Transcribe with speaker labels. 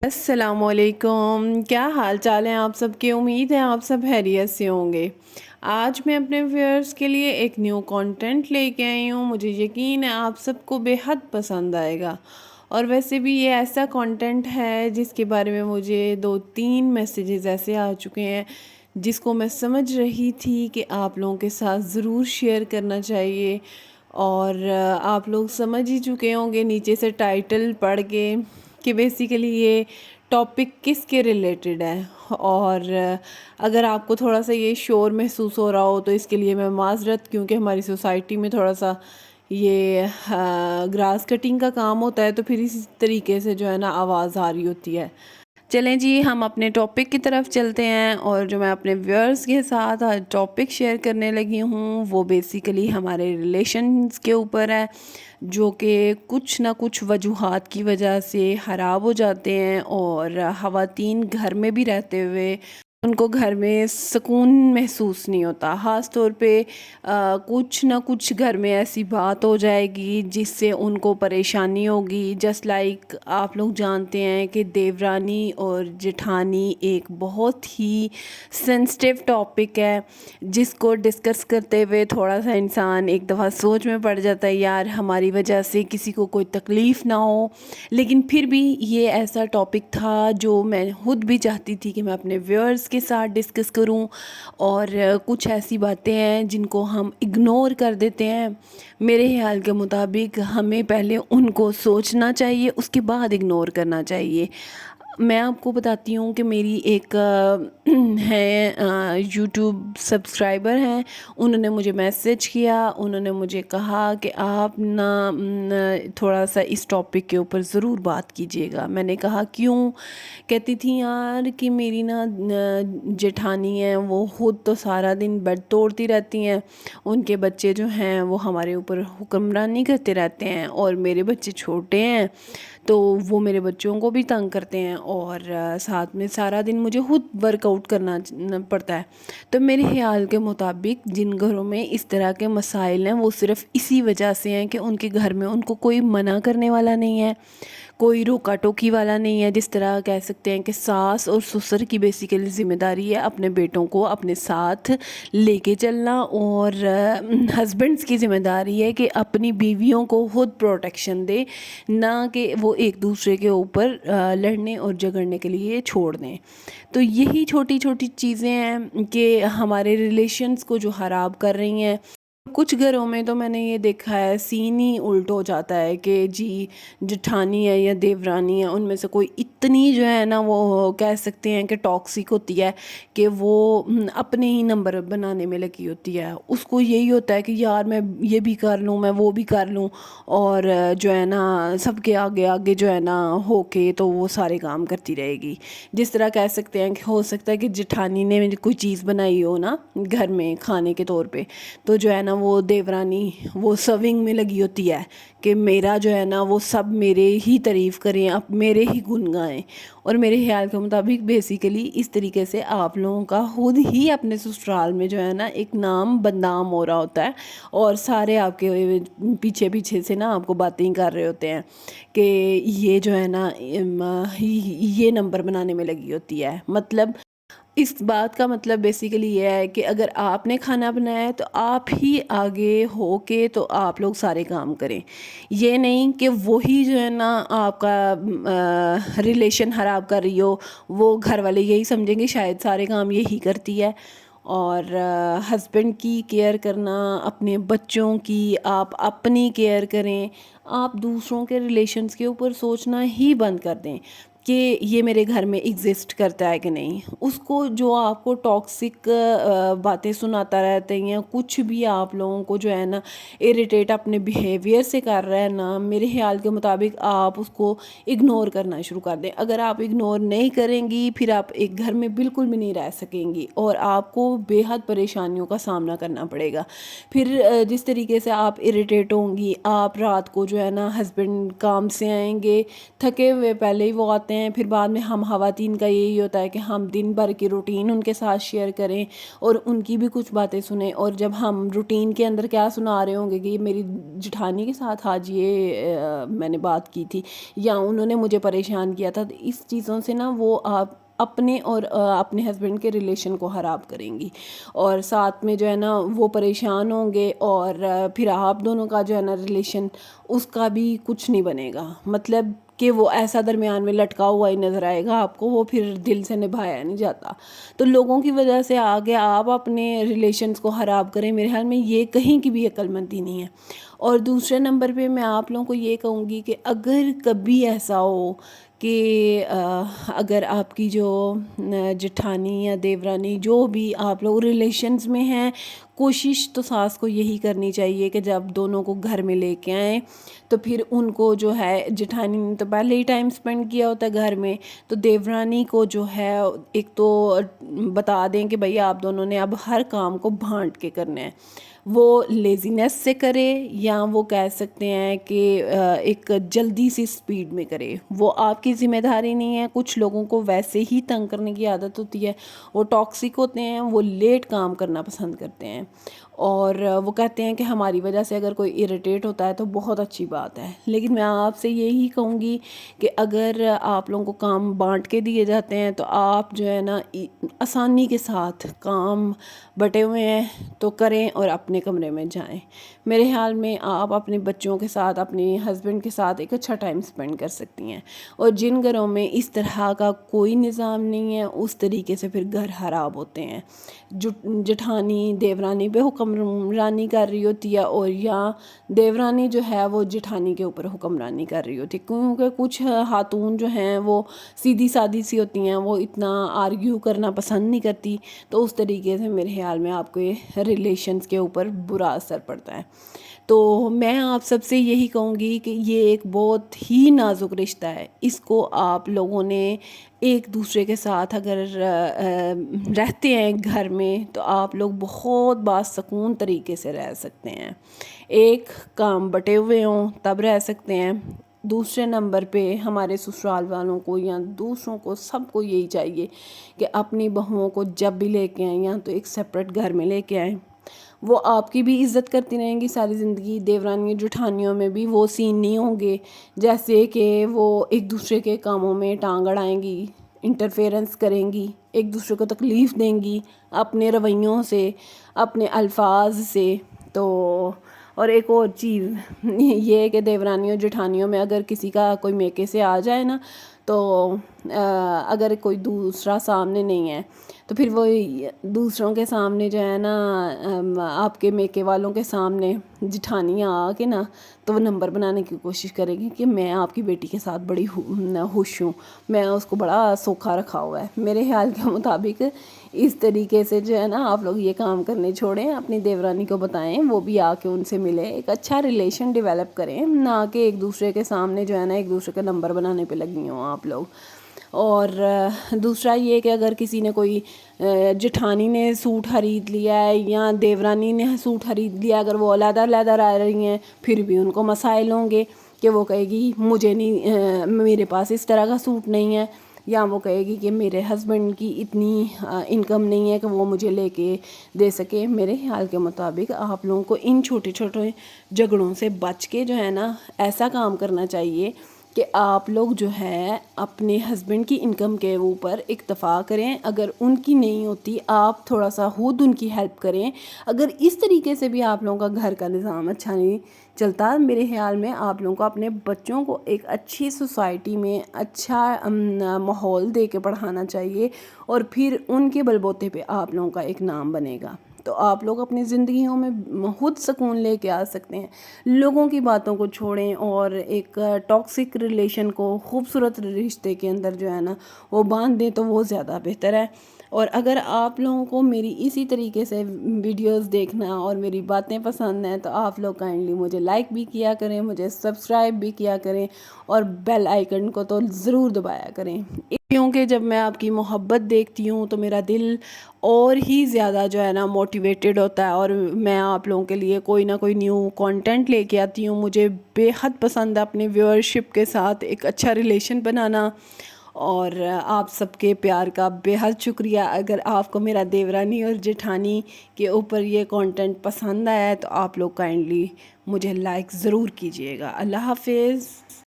Speaker 1: السلام علیکم، کیا حال چال ہیں آپ سب کے؟ امید ہے آپ سب خیریت سے ہوں گے۔ آج میں اپنے ویورز کے لیے ایک نیو کنٹینٹ لے کے آئی ہوں۔ مجھے یقین ہے آپ سب کو بے حد پسند آئے گا، اور ویسے بھی یہ ایسا کنٹینٹ ہے جس کے بارے میں مجھے 2-3 میسیجز ایسے آ چکے ہیں جس کو میں سمجھ رہی تھی کہ آپ لوگوں کے ساتھ ضرور شیئر کرنا چاہیے، اور آپ لوگ سمجھ ہی چکے ہوں گے نیچے سے ٹائٹل پڑھ کے کہ بیسیکلی یہ ٹاپک کس کے ریلیٹڈ ہے۔ اور اگر آپ کو تھوڑا سا یہ شور محسوس ہو رہا ہو تو اس کے لیے میں معذرت، کیونکہ ہماری سوسائٹی میں تھوڑا سا یہ گراس کٹنگ کا کام ہوتا ہے، تو پھر اسی طریقے سے جو ہے نا آواز آ رہی ہوتی ہے۔ چلیں جی، ہم اپنے ٹاپک کی طرف چلتے ہیں، اور جو میں اپنے ویورز کے ساتھ آج ٹاپک شیئر کرنے لگی ہوں وہ بیسیکلی ہمارے ریلیشنز کے اوپر ہے، جو کہ کچھ نہ کچھ وجوہات کی وجہ سے خراب ہو جاتے ہیں، اور خواتین گھر میں بھی رہتے ہوئے ان کو گھر میں سکون محسوس نہیں ہوتا۔ خاص طور پہ کچھ نہ کچھ گھر میں ایسی بات ہو جائے گی جس سے ان کو پریشانی ہوگی۔ جسٹ لائک آپ لوگ جانتے ہیں کہ دیورانی اور جٹھانی ایک بہت ہی سینسٹیو ٹاپک ہے، جس کو ڈسکس کرتے ہوئے تھوڑا سا انسان ایک دفعہ سوچ میں پڑ جاتا ہے، یار ہماری وجہ سے کسی کو کوئی تکلیف نہ ہو۔ لیکن پھر بھی یہ ایسا ٹاپک تھا جو میں خود بھی چاہتی تھی کہ میں اپنے ویورز کے ساتھ ڈسکس کروں، اور کچھ ایسی باتیں ہیں جن کو ہم اگنور کر دیتے ہیں۔ میرے خیال کے مطابق ہمیں پہلے ان کو سوچنا چاہیے، اس کے بعد اگنور کرنا چاہیے۔ میں آپ کو بتاتی ہوں کہ میری ایک ہے یوٹیوب سبسکرائبر ہیں، انہوں نے مجھے میسج کیا، انہوں نے مجھے کہا کہ آپ تھوڑا سا اس ٹاپک کے اوپر ضرور بات کیجیے گا۔ میں نے کہا کیوں؟ کہتی تھی یار کہ میری جٹھانی ہیں، وہ خود تو سارا دن بیڈ توڑتی رہتی ہیں، ان کے بچے جو ہیں وہ ہمارے اوپر حکمرانی کرتے رہتے ہیں، اور میرے بچے چھوٹے ہیں تو وہ میرے بچوں کو بھی تنگ کرتے ہیں، اور ساتھ میں سارا دن مجھے خود ورک آؤٹ کرنا پڑتا ہے۔ تو میرے خیال کے مطابق جن گھروں میں اس طرح کے مسائل ہیں وہ صرف اسی وجہ سے ہیں کہ ان کے گھر میں ان کو کوئی منع کرنے والا نہیں ہے، کوئی روکا ٹوکی والا نہیں ہے۔ جس طرح کہہ سکتے ہیں کہ ساس اور سسر کی بیسیکلی ذمہ داری ہے اپنے بیٹوں کو اپنے ساتھ لے کے چلنا، اور ہسبینڈس کی ذمہ داری ہے کہ اپنی بیویوں کو خود پروٹیکشن دے، نہ کہ وہ ایک دوسرے کے اوپر لڑنے اور جھگڑنے کے لیے چھوڑ دیں۔ تو یہی چھوٹی چھوٹی چیزیں ہیں کہ ہمارے ریلیشنز کو جو خراب کر رہی ہیں۔ کچھ گھروں میں تو میں نے یہ دیکھا ہے سین ہی الٹ ہو جاتا ہے کہ جی جٹھانی ہے یا دیورانی ہے، ان میں سے کوئی اتنی جو ہے نا وہ کہہ سکتے ہیں کہ ٹاکسک ہوتی ہے کہ وہ اپنے ہی نمبر بنانے میں لگی ہوتی ہے۔ اس کو یہی ہوتا ہے کہ یار میں یہ بھی کر لوں، میں وہ بھی کر لوں، اور جو ہے نا سب کے آگے آگے جو ہے نا ہو کے تو وہ سارے کام کرتی رہے گی۔ جس طرح کہہ سکتے ہیں کہ ہو سکتا ہے کہ جٹھانی نے کوئی چیز بنائی ہو نا گھر میں کھانے کے طور پہ، تو جو ہے نا وہ دیورانی وہ سرونگ میں لگی ہوتی ہے کہ میرا جو ہے نا وہ سب میرے ہی تعریف کریں، اب میرے ہی گن گائیں۔ اور میرے خیال کے مطابق بیسیکلی اس طریقے سے آپ لوگوں کا خود ہی اپنے سسرال میں جو ہے نا ایک نام بدنام ہو رہا ہوتا ہے، اور سارے آپ کے پیچھے پیچھے سے نا آپ کو باتیں کر رہے ہوتے ہیں کہ یہ جو ہے نا یہ نمبر بنانے میں لگی ہوتی ہے۔ مطلب اس بات کا مطلب بیسیکلی یہ ہے کہ اگر آپ نے کھانا بنایا ہے تو آپ ہی آگے ہو کے تو آپ لوگ سارے کام کریں، یہ نہیں کہ وہی جو ہے نا آپ کا ریلیشن خراب کر رہی ہو، وہ گھر والے یہی سمجھیں گے شاید سارے کام یہی کرتی ہے۔ اور ہسبینڈ کی کیئر کرنا، اپنے بچوں کی، آپ اپنی کیئر کریں، آپ دوسروں کے ریلیشنز کے اوپر سوچنا ہی بند کر دیں کہ یہ میرے گھر میں ایگزسٹ کرتا ہے کہ نہیں۔ اس کو جو آپ کو ٹاکسک باتیں سناتا رہتے ہیں، کچھ بھی آپ لوگوں کو جو ہے نا اریٹیٹ اپنے بیہیویئر سے کر رہا ہے نا، میرے خیال کے مطابق آپ اس کو اگنور کرنا شروع کر دیں۔ اگر آپ اگنور نہیں کریں گی پھر آپ ایک گھر میں بالکل بھی نہیں رہ سکیں گی، اور آپ کو بے حد پریشانیوں کا سامنا کرنا پڑے گا۔ پھر جس طریقے سے آپ اریٹیٹ ہوں گی، آپ رات کو جو ہے نا ہسبینڈ کام سے آئیں گے تھکے ہوئے، پہلے ہی وہ آتے ہیں. پھر بعد میں ہم خواتین کا یہی ہوتا ہے کہ ہم دن بھر کی روٹین ان کے ساتھ شیئر کریں اور ان کی بھی کچھ باتیں سنیں. اور جب ہم روٹین کے اندر کیا سنا رہے ہوں گے کہ یہ میری جٹھانی کے ساتھ آج یہ میں نے بات کی تھی یا انہوں نے مجھے پریشان کیا تھا, تو اس چیزوں سے نا وہ آپ اپنے اور اپنے ہسبینڈ کے ریلیشن کو خراب کریں گی, اور ساتھ میں جو ہے نا وہ پریشان ہوں گے, اور پھر آپ دونوں کا جو ہے نا ریلیشن اس کا بھی کچھ نہیں بنے گا. مطلب کہ وہ ایسا درمیان میں لٹکا ہوا ہی نظر آئے گا آپ کو, وہ پھر دل سے نبھایا نہیں جاتا. تو لوگوں کی وجہ سے آگے آپ اپنے ریلیشنز کو خراب کریں, میرے خیال میں یہ کہیں کی بھی عقل مندی نہیں ہے. اور دوسرے نمبر پہ میں آپ لوگوں کو یہ کہوں گی کہ اگر کبھی ایسا ہو کہ اگر آپ کی جو جٹھانی یا دیورانی جو بھی آپ لوگ ریلیشنز میں ہیں, کوشش تو ساس کو یہی کرنی چاہیے کہ جب دونوں کو گھر میں لے کے آئیں تو پھر ان کو جو ہے, جٹھانی نے تو پہلے ہی ٹائم سپینڈ کیا ہوتا ہے گھر میں, تو دیورانی کو جو ہے ایک تو بتا دیں کہ بھئی آپ دونوں نے اب ہر کام کو بھانٹ کے کرنا ہے. وہ لیزینس سے کرے یا وہ کہہ سکتے ہیں کہ ایک جلدی سی سپیڈ میں کرے, وہ آپ کی ذمہ داری نہیں ہے. کچھ لوگوں کو ویسے ہی تنگ کرنے کی عادت ہوتی ہے, وہ ٹاکسک ہوتے ہیں, وہ لیٹ کام کرنا پسند کرتے ہیں, اور وہ کہتے ہیں کہ ہماری وجہ سے اگر کوئی اریٹیٹ ہوتا ہے تو بہت اچھی بات ہے. لیکن میں آپ سے یہی کہوں گی کہ اگر آپ لوگوں کو کام بانٹ کے دیے جاتے ہیں تو آپ جو ہے نا آسانی کے ساتھ کام بٹے ہوئے ہیں تو کریں اور اپنے کمرے میں جائیں. میرے خیال میں آپ اپنے بچوں کے ساتھ, اپنے ہسبینڈ کے ساتھ ایک اچھا ٹائم سپینڈ کر سکتی ہیں. اور جن گھروں میں اس طرح کا کوئی نظام نہیں ہے, اس طریقے سے پھر گھر خراب ہوتے ہیں. جٹھانی دیورانی پہ حکمرانی کر رہی ہوتی ہے, اور یا دیورانی جو ہے وہ جٹھانی کے اوپر حکمرانی کر رہی ہوتی ہے, کیونکہ کچھ خاتون جو ہیں وہ سیدھی سادھی سی ہوتی ہیں, وہ اتنا آرگیو کرنا پسند نہیں کرتی. تو اس طریقے سے میرے خیال میں آپ کے ریلیشنز کے اوپر برا اثر پڑتا ہے. تو میں آپ سب سے یہی کہوں گی کہ یہ ایک بہت ہی نازک رشتہ ہے, اس کو آپ لوگوں نے ایک دوسرے کے ساتھ اگر رہتے ہیں گھر میں تو آپ لوگ بہت باسکون طریقے سے رہ سکتے ہیں. ایک کام بٹے ہوئے ہوں تب رہ سکتے ہیں. دوسرے نمبر پہ ہمارے سسرال والوں کو یا دوسروں کو سب کو یہی چاہیے کہ اپنی بہوؤں کو جب بھی لے کے آئیں یا تو ایک سپریٹ گھر میں لے کے آئیں. وہ آپ کی بھی عزت کرتی رہیں گی ساری زندگی. دیورانی جٹھانیوں میں بھی وہ سین نہیں ہوں گے جیسے کہ وہ ایک دوسرے کے کاموں میں ٹانگ اڑائیں گی, انٹرفیئرنس کریں گی, ایک دوسرے کو تکلیف دیں گی اپنے رویوں سے, اپنے الفاظ سے. تو اور ایک اور چیز یہ ہے کہ دیورانیوں جٹھانیوں میں اگر کسی کا کوئی میکے سے آ جائے نا, تو اگر کوئی دوسرا سامنے نہیں ہے تو پھر وہ دوسروں کے سامنے جو ہے نا آپ کے میکے والوں کے سامنے جٹھانی آ کے نا تو وہ نمبر بنانے کی کوشش کرے گی کہ میں آپ کی بیٹی کے ساتھ بڑی خوش ہوں, میں اس کو بڑا سوکھا رکھا ہوا ہے. میرے خیال کے مطابق اس طریقے سے جو ہے نا آپ لوگ یہ کام کرنے چھوڑیں, اپنی دیورانی کو بتائیں, وہ بھی آ کے ان سے ملے, ایک اچھا ریلیشن ڈیولپ کریں, نہ کہ ایک دوسرے کے سامنے جو ہے نا ایک دوسرے کا نمبر بنانے پہ لگی ہوں آپ لوگ. اور دوسرا یہ کہ اگر کسی نے کوئی جٹھانی نے سوٹ خرید لیا ہے یا دیورانی نے سوٹ خرید لیا, اگر وہ علیحدہ علیحدہ رہ رہی ہیں پھر بھی ان کو مسائل ہوں گے کہ وہ کہے گی مجھے نہیں, میرے پاس اس طرح کا سوٹ نہیں ہے, یا وہ کہے گی کہ میرے ہسبینڈ کی اتنی انکم نہیں ہے کہ وہ مجھے لے کے دے سکے. میرے خیال کے مطابق آپ لوگوں کو ان چھوٹے چھوٹے جھگڑوں سے بچ کے جو ہے نا ایسا کام کرنا چاہیے کہ آپ لوگ جو ہے اپنے ہسبینڈ کی انکم کے اوپر اکتفا کریں. اگر ان کی نہیں ہوتی آپ تھوڑا سا خود ان کی ہیلپ کریں. اگر اس طریقے سے بھی آپ لوگوں کا گھر کا نظام اچھا نہیں چلتا, میرے خیال میں آپ لوگوں کو اپنے بچوں کو ایک اچھی سوسائٹی میں اچھا ماحول دے کے پڑھانا چاہیے, اور پھر ان کے بل بوتے پہ آپ لوگوں کا ایک نام بنے گا. تو آپ لوگ اپنی زندگیوں میں خود سکون لے کے آ سکتے ہیں. لوگوں کی باتوں کو چھوڑیں اور ایک ٹاکسک ریلیشن کو خوبصورت رشتے کے اندر جو ہے نا وہ باندھ دیں تو وہ زیادہ بہتر ہے. اور اگر آپ لوگوں کو میری اسی طریقے سے ویڈیوز دیکھنا اور میری باتیں پسند ہیں تو آپ لوگ کائنڈلی مجھے لائک بھی کیا کریں, مجھے سبسکرائب بھی کیا کریں, اور بیل آئیکن کو تو ضرور دبایا کریں, کیونکہ جب میں آپ کی محبت دیکھتی ہوں تو میرا دل اور ہی زیادہ جو ہے نا موٹیویٹڈ ہوتا ہے, اور میں آپ لوگوں کے لیے کوئی نہ کوئی نیو کانٹینٹ لے کے آتی ہوں. مجھے بے حد پسند ہے اپنے ویورشپ کے ساتھ ایک اچھا ریلیشن بنانا, اور آپ سب کے پیار کا بے حد شکریہ۔ اگر آپ کو میرا دیورانی اور جیٹھانی کے اوپر یہ کانٹینٹ پسند آیا ہے تو آپ لوگ کائنڈلی مجھے لائک ضرور کیجیے گا۔ اللہ حافظ۔